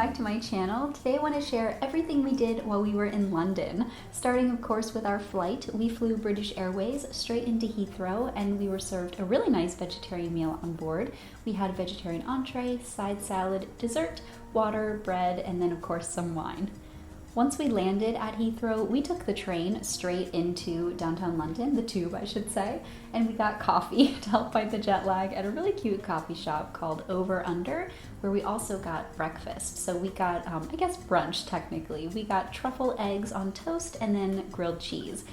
back to my channel. Today I want to share everything we did while we were in London. Starting of course with our flight, we flew British Airways straight into Heathrow and we were served a really nice vegetarian meal on board. We had a vegetarian entree, side salad, dessert, water, bread, and then of course some wine. Once we landed at Heathrow, we took the train straight into downtown London, the tube I should say, and we got coffee to help fight the jet lag at a really cute coffee shop called Over Under, where we also got breakfast. So we got, I guess brunch technically. We got truffle eggs on toast and then grilled cheese.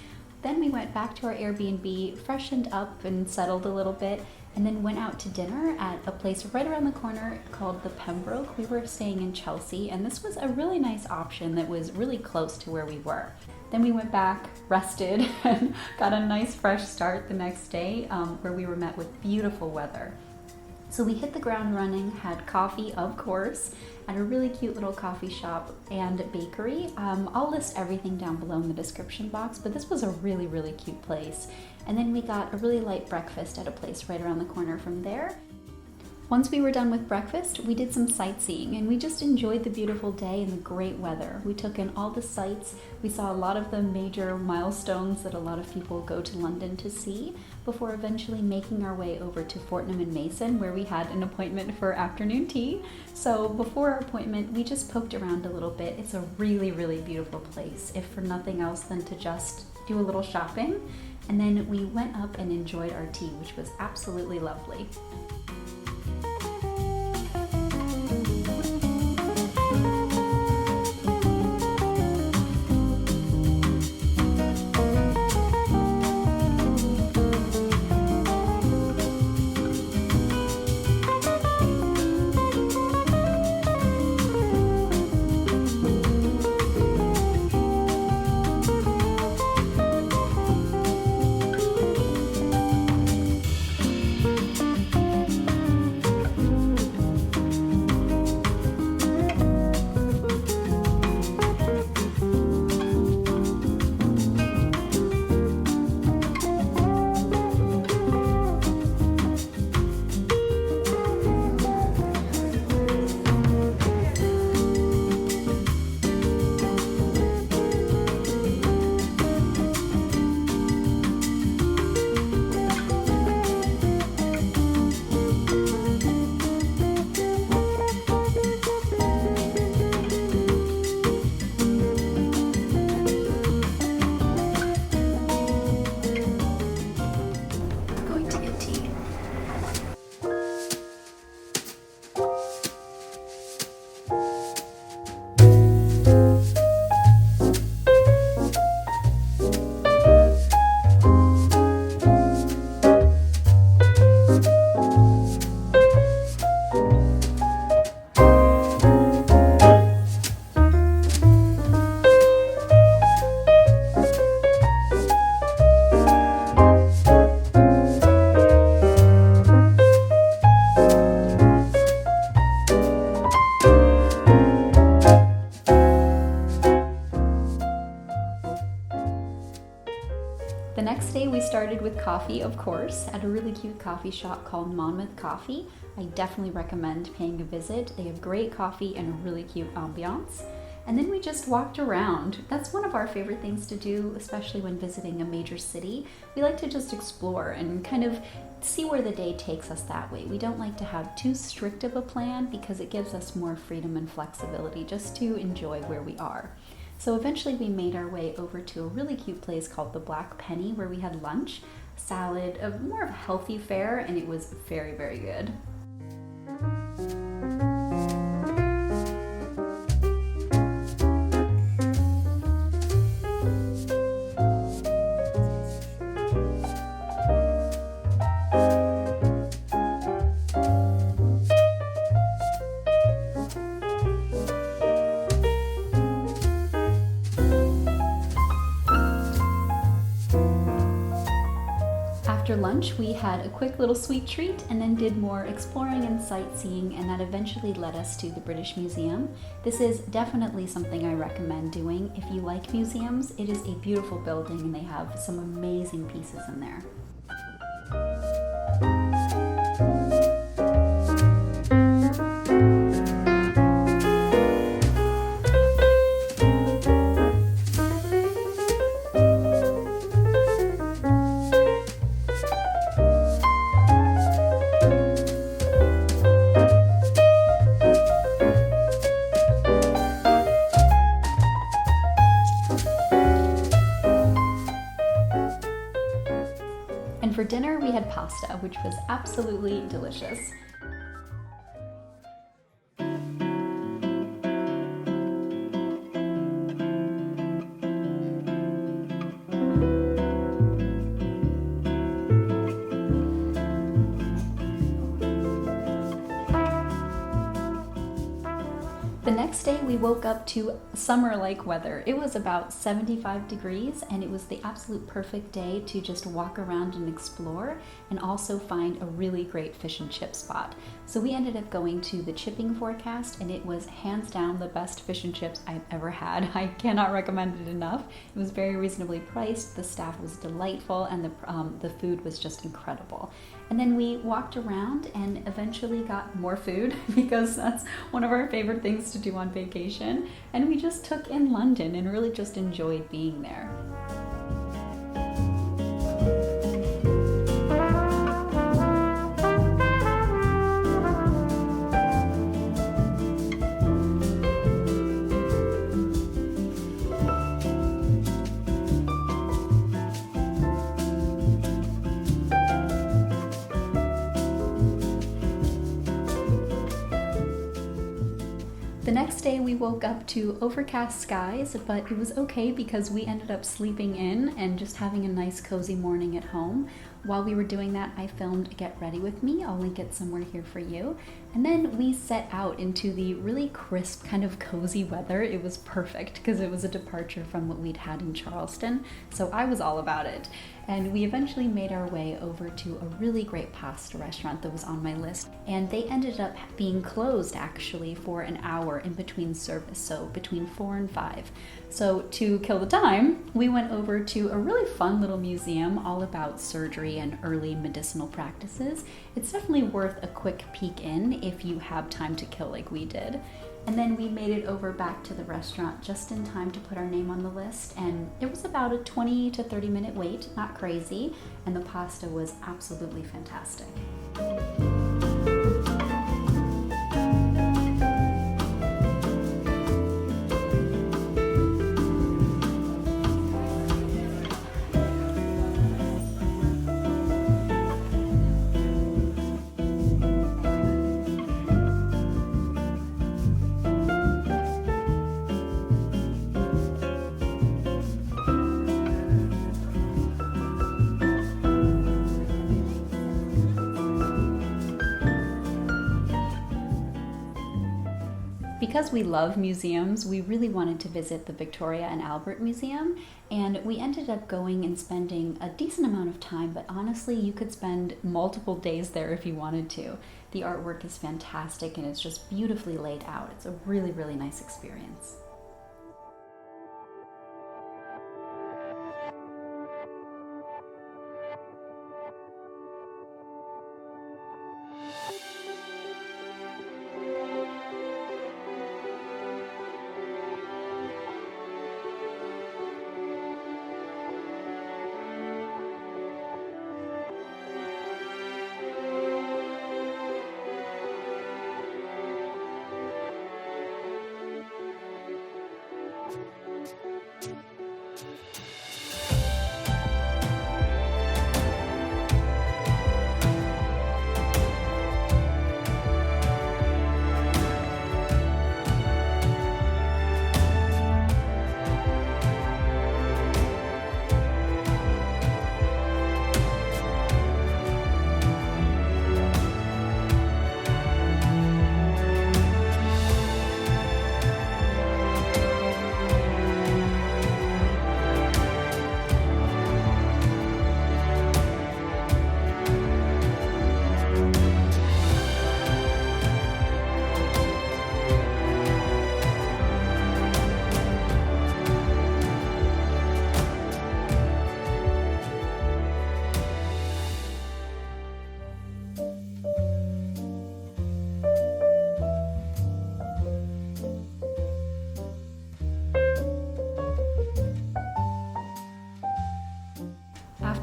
Then we went back to our Airbnb, freshened up and settled a little bit, and then went out to dinner at a place right around the corner called the Pembroke. We were staying in Chelsea, and this was a really nice option that was really close to where we were. Then we went back, rested, and got a nice fresh start the next day where we were met with beautiful weather. So we hit the ground running, had coffee, of course, at a really cute little coffee shop and bakery. I'll list everything down below in the description box, but this was a really, really cute place. And then we got a really light breakfast at a place right around the corner from there. Once we were done with breakfast, we did some sightseeing and we just enjoyed the beautiful day and the great weather. We took in all the sights. We saw a lot of the major milestones that a lot of people go to London to see before eventually making our way over to Fortnum and Mason, where we had an appointment for afternoon tea. So before our appointment, we just poked around a little bit. It's a really, really beautiful place, if for nothing else than to just do a little shopping. And then we went up and enjoyed our tea, which was absolutely lovely. The next day we started with coffee, of course, at a really cute coffee shop called Monmouth Coffee. I definitely recommend paying a visit. They have great coffee and a really cute ambiance. And then we just walked around. That's one of our favorite things to do, especially when visiting a major city. We like to just explore and kind of see where the day takes us that way. We don't like to have too strict of a plan because it gives us more freedom and flexibility just to enjoy where we are. So eventually we made our way over to a really cute place called the Black Penny, where we had lunch, salad, more of a healthy fare, and it was very, very good. After lunch, we had a quick little sweet treat and then did more exploring and sightseeing, and that eventually led us to the British Museum. This is definitely something I recommend doing. If you like museums, it is a beautiful building and they have some amazing pieces in there. And for dinner, we had pasta, which was absolutely delicious. The next day we woke up to summer-like weather. It was about 75 degrees and it was the absolute perfect day to just walk around and explore and also find a really great fish and chip spot. So we ended up going to the chipping forecast and it was hands down the best fish and chips I've ever had. I cannot recommend it enough. It was very reasonably priced, the staff was delightful, and the food was just incredible. And then we walked around and eventually got more food because that's one of our favorite things to do on vacation. And we just took in London and really just enjoyed being there. The next day we woke up to overcast skies, but it was okay because we ended up sleeping in and just having a nice cozy morning at home. While we were doing that, I filmed Get Ready With Me. I'll link it somewhere here for you. And then we set out into the really crisp, kind of cozy weather. It was perfect because it was a departure from what we'd had in Charleston, so I was all about it. And we eventually made our way over to a really great pasta restaurant that was on my list, and they ended up being closed actually for an hour in between service, so between 4 and 5. So to kill the time, we went over to a really fun little museum all about surgery and early medicinal practices. It's definitely worth a quick peek in if you have time to kill like we did. And then we made it over back to the restaurant just in time to put our name on the list, and it was about a 20 to 30 minute wait, not crazy, and the pasta was absolutely fantastic. Because we love museums, we really wanted to visit the Victoria and Albert Museum, and we ended up going and spending a decent amount of time, but honestly, you could spend multiple days there if you wanted to. The artwork is fantastic and it's just beautifully laid out. It's a really, really nice experience.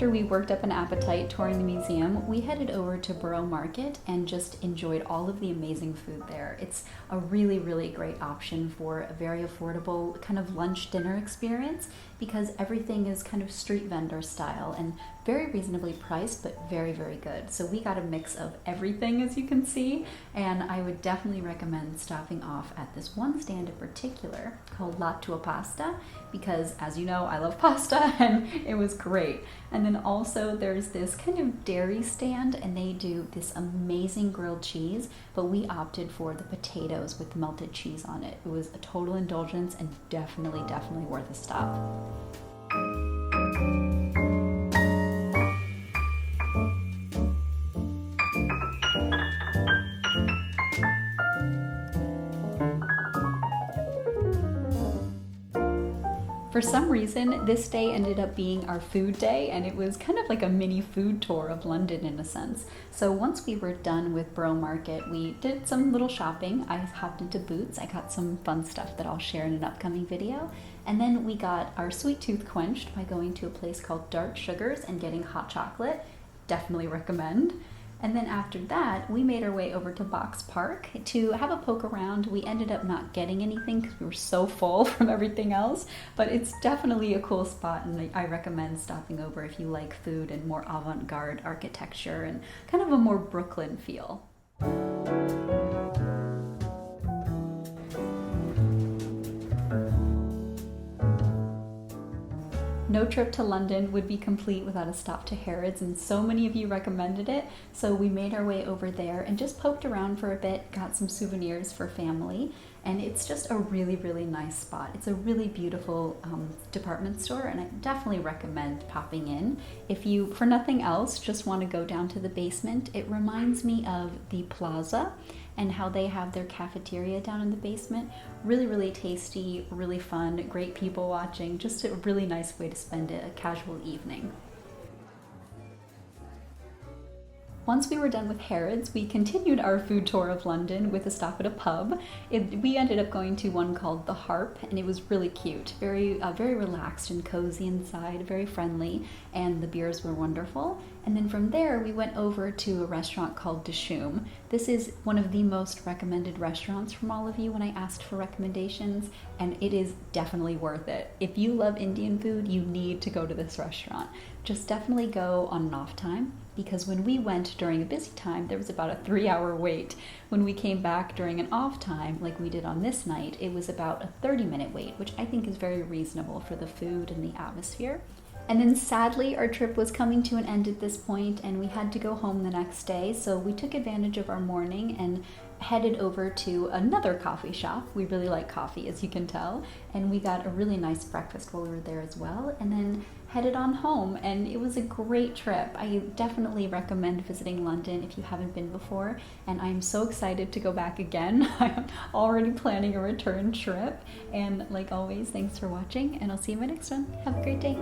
after we worked up an appetite touring the museum, we headed over to Borough Market and just enjoyed all of the amazing food there. It's a really, really great option for a very affordable kind of lunch dinner experience because everything is kind of street vendor style and very reasonably priced, but very, very good. So we got a mix of everything, as you can see, and I would definitely recommend stopping off at this one stand in particular called Tua Pasta because, as you know, I love pasta and it was great. And then also there's this kind of dairy stand and they do this amazing grilled cheese, but we opted for the potatoes with melted cheese on it. It was a total indulgence and definitely worth a stop. For some reason, this day ended up being our food day, and it was kind of like a mini food tour of London in a sense. So once we were done with Borough Market, we did some little shopping. I hopped into Boots. I got some fun stuff that I'll share in an upcoming video. And then we got our sweet tooth quenched by going to a place called Dark Sugars and getting hot chocolate. Definitely recommend. And then after that, we made our way over to Box Park to have a poke around. We ended up not getting anything because we were so full from everything else, but it's definitely a cool spot and I recommend stopping over if you like food and more avant-garde architecture and kind of a more Brooklyn feel. No trip to London would be complete without a stop to Harrods, and so many of you recommended it, so we made our way over there and just poked around for a bit, got some souvenirs for family, and it's just a really, really nice spot. It's a really beautiful department store, and I definitely recommend popping in. If you, for nothing else, just want to go down to the basement, it reminds me of the Plaza and how they have their cafeteria down in the basement. Really, really tasty, really fun, great people watching, just a really nice way to spend a casual evening. Once we were done with Harrods, we continued our food tour of London with a stop at a pub. We ended up going to one called The Harp, and it was really cute, very relaxed and cozy inside, very friendly, and the beers were wonderful. And then from there, we went over to a restaurant called Dishoom. This is one of the most recommended restaurants from all of you when I asked for recommendations, and it is definitely worth it. If you love Indian food, you need to go to this restaurant. Just definitely go on an off time, because when we went during a busy time, there was about a 3-hour wait. When we came back during an off time, like we did on this night, it was about a 30-minute wait, which I think is very reasonable for the food and the atmosphere. And then sadly, our trip was coming to an end at this point, and we had to go home the next day, so we took advantage of our morning and headed over to another coffee shop. We really like coffee, as you can tell, and we got a really nice breakfast while we were there as well, and then headed on home, and it was a great trip. I definitely recommend visiting London if you haven't been before, and I'm so excited to go back again. I'm already planning a return trip, and like always, thanks for watching, and I'll see you in my next one. Have a great day.